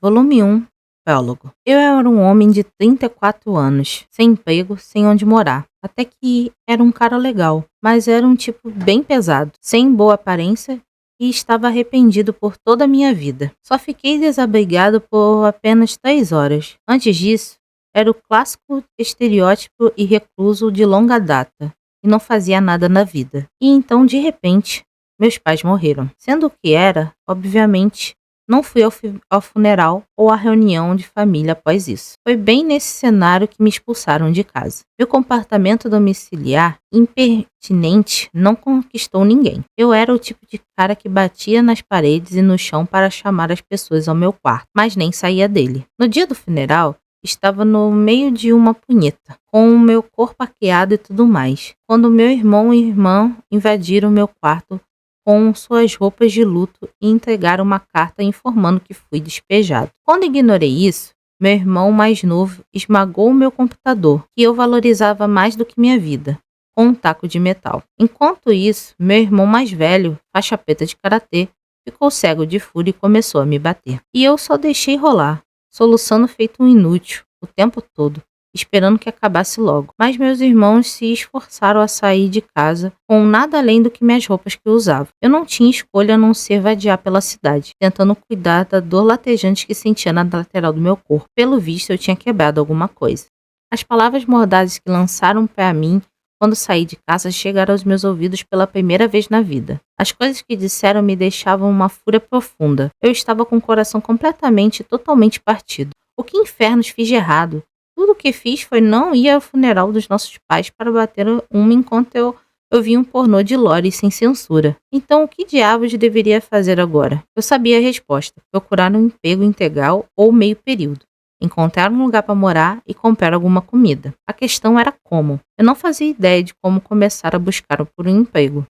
Volume 1, Prólogo. Eu era um homem de 34 anos, sem emprego, sem onde morar. Até que era um cara legal, mas era um tipo bem pesado, sem boa aparência e estava arrependido por toda a minha vida. Só fiquei desabrigado por apenas 3 horas. Antes disso, era o clássico estereótipo e recluso de longa data, e não fazia nada na vida. E então, de repente, meus pais morreram. Sendo o que era, obviamente, não fui ao funeral ou à reunião de família após isso. Foi bem nesse cenário que me expulsaram de casa. Meu comportamento domiciliar impertinente não conquistou ninguém. Eu era o tipo de cara que batia nas paredes e no chão para chamar as pessoas ao meu quarto, mas nem saía dele. No dia do funeral, estava no meio de uma punheta, com o meu corpo arqueado e tudo mais, quando meu irmão e irmã invadiram meu quarto com suas roupas de luto e entregaram uma carta informando que fui despejado. Quando ignorei isso, meu irmão mais novo esmagou o meu computador, que eu valorizava mais do que minha vida, com um taco de metal. Enquanto isso, meu irmão mais velho, faixa preta de karatê, ficou cego de fúria e começou a me bater. E eu só deixei rolar, soluçando feito um inútil o tempo todo, esperando que acabasse logo. Mas meus irmãos se esforçaram a sair de casa com nada além do que minhas roupas que eu usava. Eu não tinha escolha a não ser vadiar pela cidade, tentando cuidar da dor latejante que sentia na lateral do meu corpo. Pelo visto, eu tinha quebrado alguma coisa. As palavras mordazes que lançaram para mim quando saí de casa chegaram aos meus ouvidos pela primeira vez na vida. As coisas que disseram me deixavam uma fúria profunda. Eu estava com o coração completamente e totalmente partido. O que infernos fiz de errado? Tudo o que fiz foi não ir ao funeral dos nossos pais para bater uma enquanto eu vi um pornô de Lori sem censura. Então, o que diabos deveria fazer agora? Eu sabia a resposta. Procurar um emprego integral ou meio período. Encontrar um lugar para morar e comprar alguma comida. A questão era como. Eu não fazia ideia de como começar a buscar por um emprego.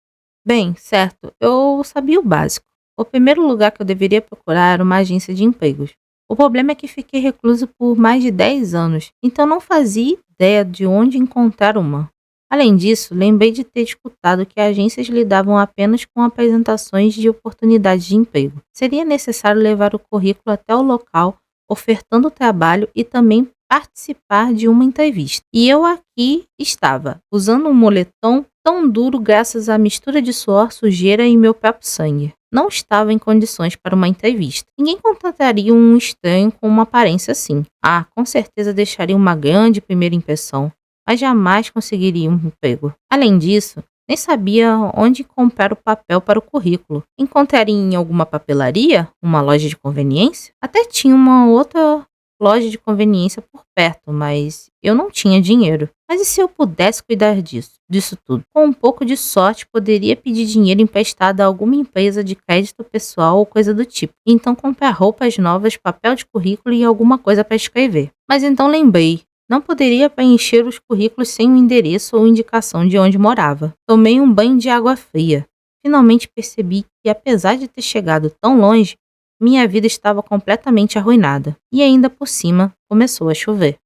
Bem, certo, eu sabia o básico. O primeiro lugar que eu deveria procurar era uma agência de empregos. O problema é que fiquei recluso por mais de 10 anos, então não fazia ideia de onde encontrar uma. Além disso, lembrei de ter escutado que agências lidavam apenas com apresentações de oportunidades de emprego. Seria necessário levar o currículo até o local, ofertando o trabalho e também participar de uma entrevista. E eu aqui estava, usando um moletom tão duro graças à mistura de suor, sujeira e meu próprio sangue. Não estava em condições para uma entrevista. Ninguém contrataria um estranho com uma aparência assim. Ah, com certeza deixaria uma grande primeira impressão, mas jamais conseguiria um emprego. Além disso, nem sabia onde comprar o papel para o currículo. Encontraria em alguma papelaria? Uma loja de conveniência? Até tinha uma outra loja de conveniência por perto, mas eu não tinha dinheiro. Mas e se eu pudesse cuidar disso tudo? Com um pouco de sorte, poderia pedir dinheiro emprestado a alguma empresa de crédito pessoal ou coisa do tipo. Então comprar roupas novas, papel de currículo e alguma coisa para escrever. Mas então lembrei, não poderia preencher os currículos sem um endereço ou indicação de onde morava. Tomei um banho de água fria. Finalmente percebi que, apesar de ter chegado tão longe, minha vida estava completamente arruinada. E ainda por cima, começou a chover.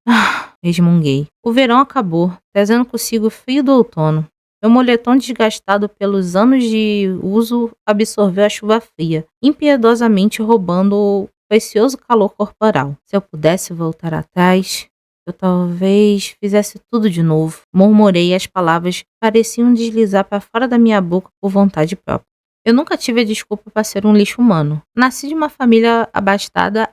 Resmunguei. O verão acabou, trazendo consigo o frio do outono. Meu moletom desgastado pelos anos de uso absorveu a chuva fria, impiedosamente roubando o precioso calor corporal. Se eu pudesse voltar atrás, eu talvez fizesse tudo de novo. Murmurei, as palavras pareciam deslizar para fora da minha boca por vontade própria. Eu nunca tive a desculpa para ser um lixo humano. Nasci de uma família abastada,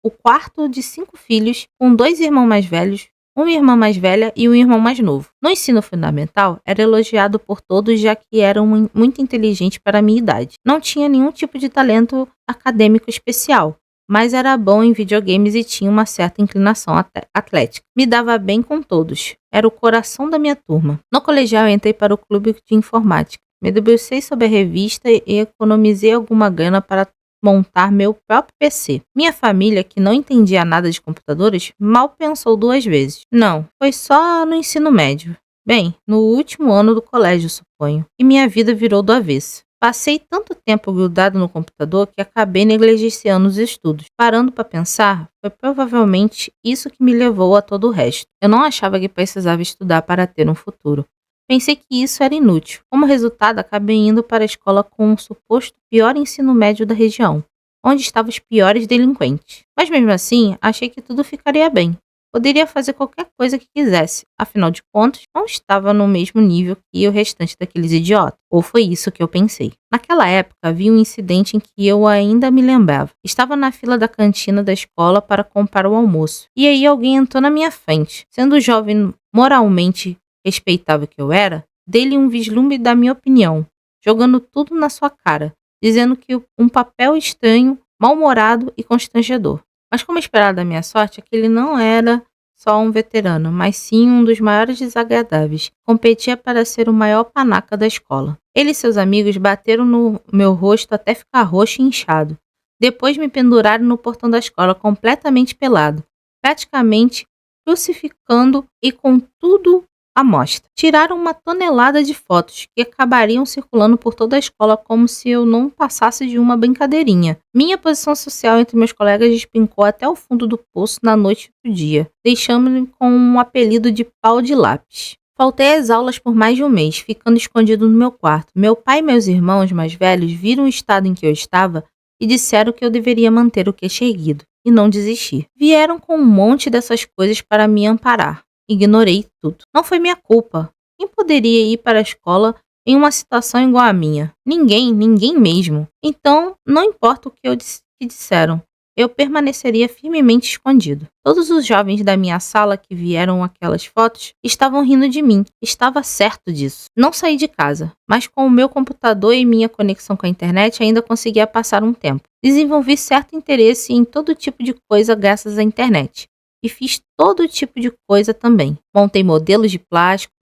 o quarto de 5 filhos, com 2 irmãos mais velhos, uma irmã mais velha e um irmão mais novo. No ensino fundamental, era elogiado por todos, já que era muito inteligente para a minha idade. Não tinha nenhum tipo de talento acadêmico especial, mas era bom em videogames e tinha uma certa inclinação atlética. Me dava bem com todos. Era o coração da minha turma. No colegial, entrei para o clube de informática. Me debrucei sobre a revista e economizei alguma grana para montar meu próprio PC. Minha família, que não entendia nada de computadores, mal pensou 2 vezes. Não, foi só no ensino médio. Bem, no último ano do colégio, suponho. E minha vida virou do avesso. Passei tanto tempo grudado no computador que acabei negligenciando os estudos. Parando para pensar, foi provavelmente isso que me levou a todo o resto. Eu não achava que precisava estudar para ter um futuro. Pensei que isso era inútil. Como resultado, acabei indo para a escola com um suposto pior ensino médio da região, onde estavam os piores delinquentes. Mas mesmo assim, achei que tudo ficaria bem. Poderia fazer qualquer coisa que quisesse, afinal de contas, não estava no mesmo nível que o restante daqueles idiotas. Ou foi isso que eu pensei. Naquela época, havia um incidente em que eu ainda me lembrava. Estava na fila da cantina da escola para comprar o almoço. E aí alguém entrou na minha frente. Sendo jovem moralmente respeitável que eu era, dei-lhe um vislumbre da minha opinião, jogando tudo na sua cara, dizendo que um papel estranho, mal-humorado e constrangedor. Mas como esperado da minha sorte, aquele não era só um veterano, mas sim um dos maiores desagradáveis. Competia para ser o maior panaca da escola. Ele e seus amigos bateram no meu rosto até ficar roxo e inchado. Depois me penduraram no portão da escola completamente pelado, praticamente crucificando e com tudo à mostra. Tiraram uma tonelada de fotos que acabariam circulando por toda a escola como se eu não passasse de uma brincadeirinha. Minha posição social entre meus colegas despencou até o fundo do poço na noite do dia, deixando-me com um apelido de pau de lápis. Faltei às aulas por mais de um mês, ficando escondido no meu quarto. Meu pai e meus irmãos mais velhos viram o estado em que eu estava e disseram que eu deveria manter o queixo erguido e não desistir. Vieram com um monte dessas coisas para me amparar. Ignorei tudo. Não foi minha culpa. Quem poderia ir para a escola em uma situação igual à minha? Ninguém mesmo. Então, não importa o que disseram, eu permaneceria firmemente escondido. Todos os jovens da minha sala que vieram aquelas fotos estavam rindo de mim. Estava certo disso. Não saí de casa, mas com o meu computador e minha conexão com a internet ainda conseguia passar um tempo. Desenvolvi certo interesse em todo tipo de coisa graças à internet. E fiz todo tipo de coisa também. Montei modelos de plástico,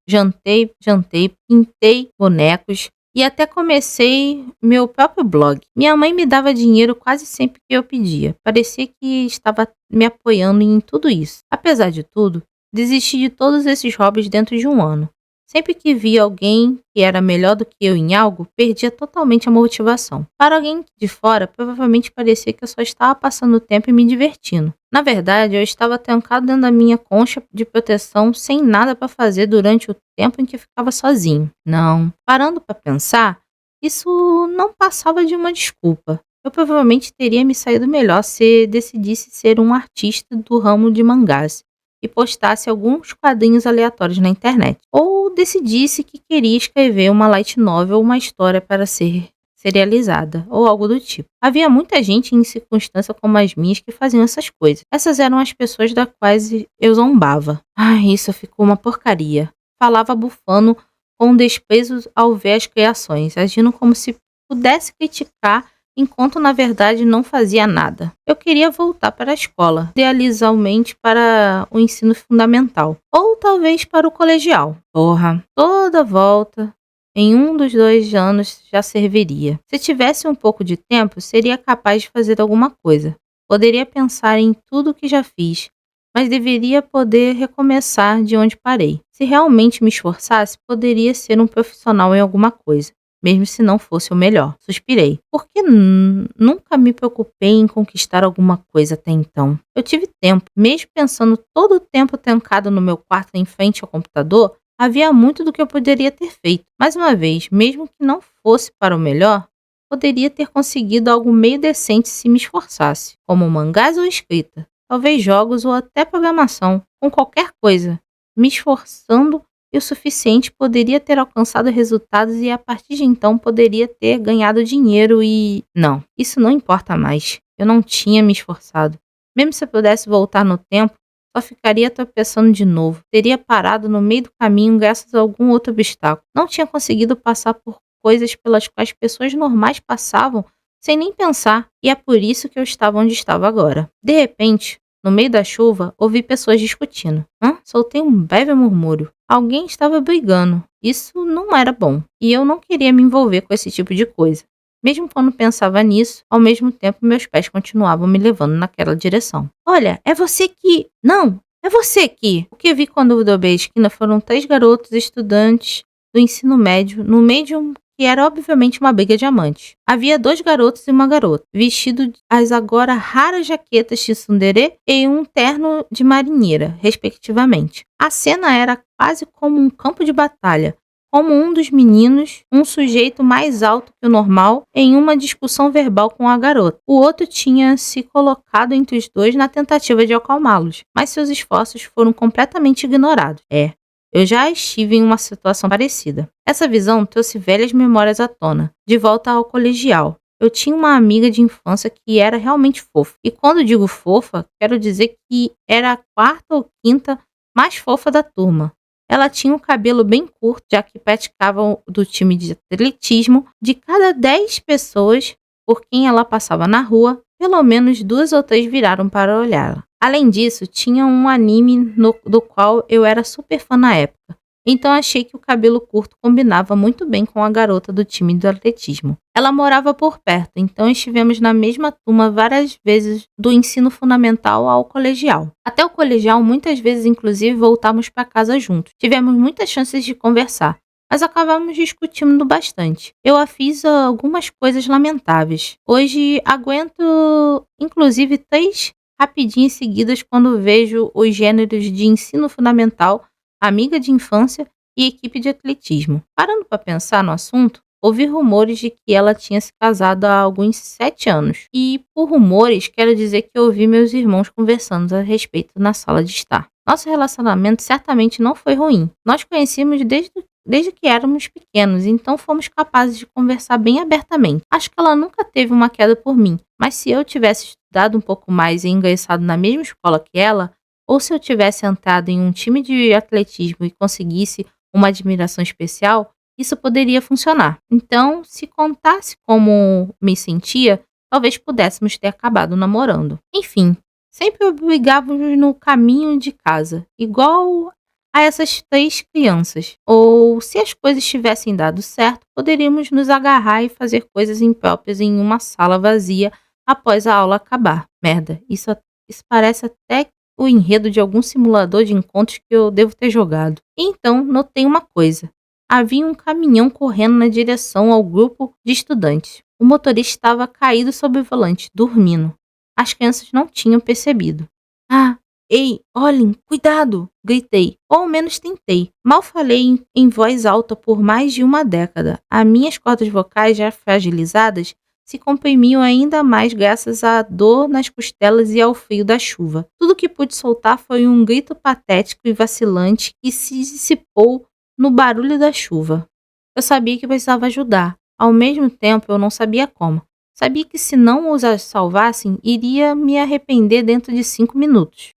jantei, pintei bonecos e até comecei meu próprio blog. Minha mãe me dava dinheiro quase sempre que eu pedia. Parecia que estava me apoiando em tudo isso. Apesar de tudo, desisti de todos esses hobbies dentro de um ano. Sempre que via alguém que era melhor do que eu em algo, perdia totalmente a motivação. Para alguém de fora, provavelmente parecia que eu só estava passando o tempo e me divertindo. Na verdade, eu estava trancado dentro da minha concha de proteção sem nada para fazer durante o tempo em que ficava sozinho. Não, parando para pensar, isso não passava de uma desculpa. Eu provavelmente teria me saído melhor se decidisse ser um artista do ramo de mangás e postasse alguns quadrinhos aleatórios na internet. Ou decidisse que queria escrever uma light novel ou uma história para ser serializada, ou algo do tipo. Havia muita gente em circunstâncias como as minhas que faziam essas coisas. Essas eram as pessoas das quais eu zombava. Ai, isso ficou uma porcaria. Falava bufando com desprezo ao ver as criações, agindo como se pudesse criticar enquanto na verdade não fazia nada. Eu queria voltar para a escola, idealmente para o ensino fundamental, ou talvez para o colegial. Porra, toda volta em um dos 2 anos já serviria. Se tivesse um pouco de tempo, seria capaz de fazer alguma coisa. Poderia pensar em tudo o que já fiz, mas deveria poder recomeçar de onde parei. Se realmente me esforçasse, poderia ser um profissional em alguma coisa, mesmo se não fosse o melhor. Suspirei, porque nunca me preocupei em conquistar alguma coisa até então. Eu tive tempo, mesmo pensando todo o tempo trancado no meu quarto em frente ao computador, havia muito do que eu poderia ter feito. Mais uma vez, mesmo que não fosse para o melhor, poderia ter conseguido algo meio decente se me esforçasse, como mangás ou escrita, talvez jogos ou até programação, com qualquer coisa. Me esforçando e o suficiente, poderia ter alcançado resultados e a partir de então poderia ter ganhado dinheiro e... Não, isso não importa mais. Eu não tinha me esforçado. Mesmo se eu pudesse voltar no tempo, só ficaria tropeçando de novo. Teria parado no meio do caminho graças a algum outro obstáculo. Não tinha conseguido passar por coisas pelas quais pessoas normais passavam sem nem pensar, e é por isso que eu estava onde estava agora. De repente, no meio da chuva, ouvi pessoas discutindo. Soltei um breve murmúrio. Alguém estava brigando. Isso não era bom. E eu não queria me envolver com esse tipo de coisa. Mesmo quando pensava nisso, ao mesmo tempo meus pés continuavam me levando naquela direção. Olha, é você que... Não, é você que... O que vi quando eu dobrei a esquina foram 3 garotos estudantes do ensino médio no meio de que era obviamente uma briga de amantes. Havia 2 garotos e uma garota, vestidos as agora raras jaquetas de tsundere e um terno de marinheira, respectivamente. A cena era quase como um campo de batalha, como um dos meninos, um sujeito mais alto que o normal, em uma discussão verbal com a garota. O outro tinha se colocado entre os dois na tentativa de acalmá-los, mas seus esforços foram completamente ignorados. Eu já estive em uma situação parecida. Essa visão trouxe velhas memórias à tona, de volta ao colegial. Eu tinha uma amiga de infância que era realmente fofa. E quando digo fofa, quero dizer que era a quarta ou quinta mais fofa da turma. Ela tinha o cabelo bem curto, já que praticava do time de atletismo. De cada 10 pessoas por quem ela passava na rua, pelo menos 2 ou 3 viraram para olhá-la. Além disso, tinha um anime do qual eu era super fã na época. Então achei que o cabelo curto combinava muito bem com a garota do time do atletismo. Ela morava por perto, então estivemos na mesma turma várias vezes, do ensino fundamental ao colegial. Até o colegial, muitas vezes inclusive, voltávamos para casa juntos. Tivemos muitas chances de conversar, mas acabamos discutindo bastante. Eu a fiz algumas coisas lamentáveis. Hoje aguento inclusive 3 rapidinhas seguidas quando vejo os gêneros de ensino fundamental, amiga de infância e equipe de atletismo. Parando para pensar no assunto, ouvi rumores de que ela tinha se casado há alguns 7 anos. E por rumores, quero dizer que ouvi meus irmãos conversando a respeito na sala de estar. Nosso relacionamento certamente não foi ruim. Nós conhecíamos desde que éramos pequenos, então fomos capazes de conversar bem abertamente. Acho que ela nunca teve uma queda por mim, mas se eu tivesse estudado um pouco mais e ingressado na mesma escola que ela, ou se eu tivesse entrado em um time de atletismo e conseguisse uma admiração especial, isso poderia funcionar. Então, se contasse como me sentia, talvez pudéssemos ter acabado namorando. Enfim, sempre brigávamos no caminho de casa, igual a essas 3 crianças. Ou, se as coisas tivessem dado certo, poderíamos nos agarrar e fazer coisas impróprias em uma sala vazia após a aula acabar. Merda, isso parece até o enredo de algum simulador de encontros que eu devo ter jogado. E então, notei uma coisa. Havia um caminhão correndo na direção ao grupo de estudantes. O motorista estava caído sob o volante, dormindo. As crianças não tinham percebido. Ah, ei, olhem, cuidado! Gritei, ou ao menos tentei. Mal falei em voz alta por mais de uma década. As minhas cordas vocais, já fragilizadas, se comprimiam ainda mais graças à dor nas costelas e ao frio da chuva. Tudo que pude soltar foi um grito patético e vacilante que se dissipou no barulho da chuva. Eu sabia que precisava ajudar. Ao mesmo tempo, eu não sabia como. Sabia que se não os salvassem, iria me arrepender dentro de 5 minutos.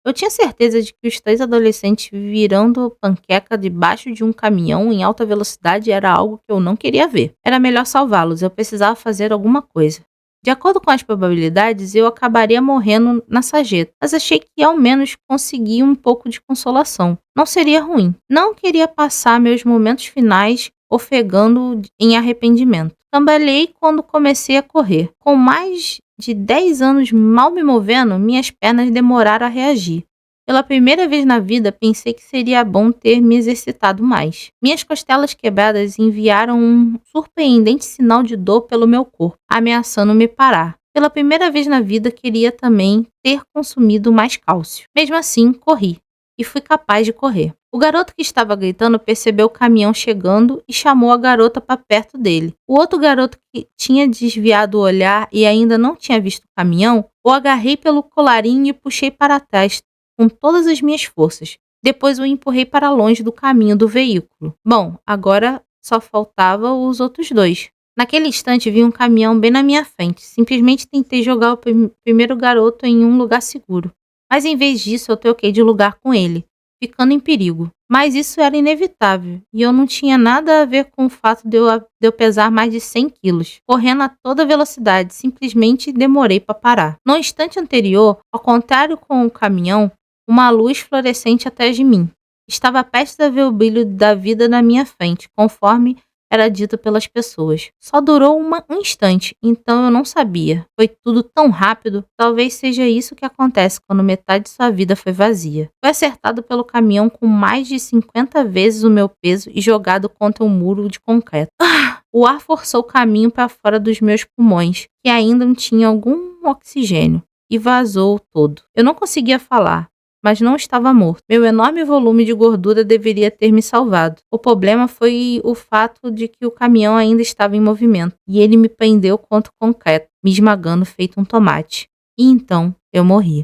Eu tinha certeza de que os 3 adolescentes virando panqueca debaixo de um caminhão em alta velocidade era algo que eu não queria ver. Era melhor salvá-los, eu precisava fazer alguma coisa. De acordo com as probabilidades, eu acabaria morrendo na sarjeta, mas achei que ao menos conseguia um pouco de consolação. Não seria ruim. Não queria passar meus momentos finais ofegando em arrependimento. Cambaleei quando comecei a correr. Com mais de 10 anos mal me movendo, minhas pernas demoraram a reagir. Pela primeira vez na vida, pensei que seria bom ter me exercitado mais. Minhas costelas quebradas enviaram um surpreendente sinal de dor pelo meu corpo, ameaçando me parar. Pela primeira vez na vida, queria também ter consumido mais cálcio. Mesmo assim, corri. E fui capaz de correr. O garoto que estava gritando percebeu o caminhão chegando e chamou a garota para perto dele. O outro garoto, que tinha desviado o olhar e ainda não tinha visto o caminhão, o agarrei pelo colarinho e puxei para trás com todas as minhas forças. Depois o empurrei para longe do caminho do veículo. Bom, agora só faltavam os outros 2. Naquele instante vi um caminhão bem na minha frente. Simplesmente tentei jogar o primeiro garoto em um lugar seguro. Mas em vez disso eu troquei de lugar com ele, ficando em perigo. Mas isso era inevitável, e eu não tinha nada a ver com o fato de eu pesar mais de 100 quilos. Correndo a toda velocidade, simplesmente demorei para parar. No instante anterior, ao contrário com o caminhão, uma luz fluorescente atrás de mim. Estava prestes a ver o brilho da vida na minha frente, conforme era dito pelas pessoas. Só durou um instante, então eu não sabia. Foi tudo tão rápido. Talvez seja isso que acontece quando metade de sua vida foi vazia. Fui acertado pelo caminhão com mais de 50 vezes o meu peso e jogado contra um muro de concreto. O ar forçou o caminho para fora dos meus pulmões, que ainda tinham algum oxigênio, e vazou todo. Eu não conseguia falar. mas não estava morto. Meu enorme volume de gordura deveria ter me salvado. O problema foi o fato de que o caminhão ainda estava em movimento, e ele me prendeu contra o concreto, me esmagando feito um tomate. E então eu morri.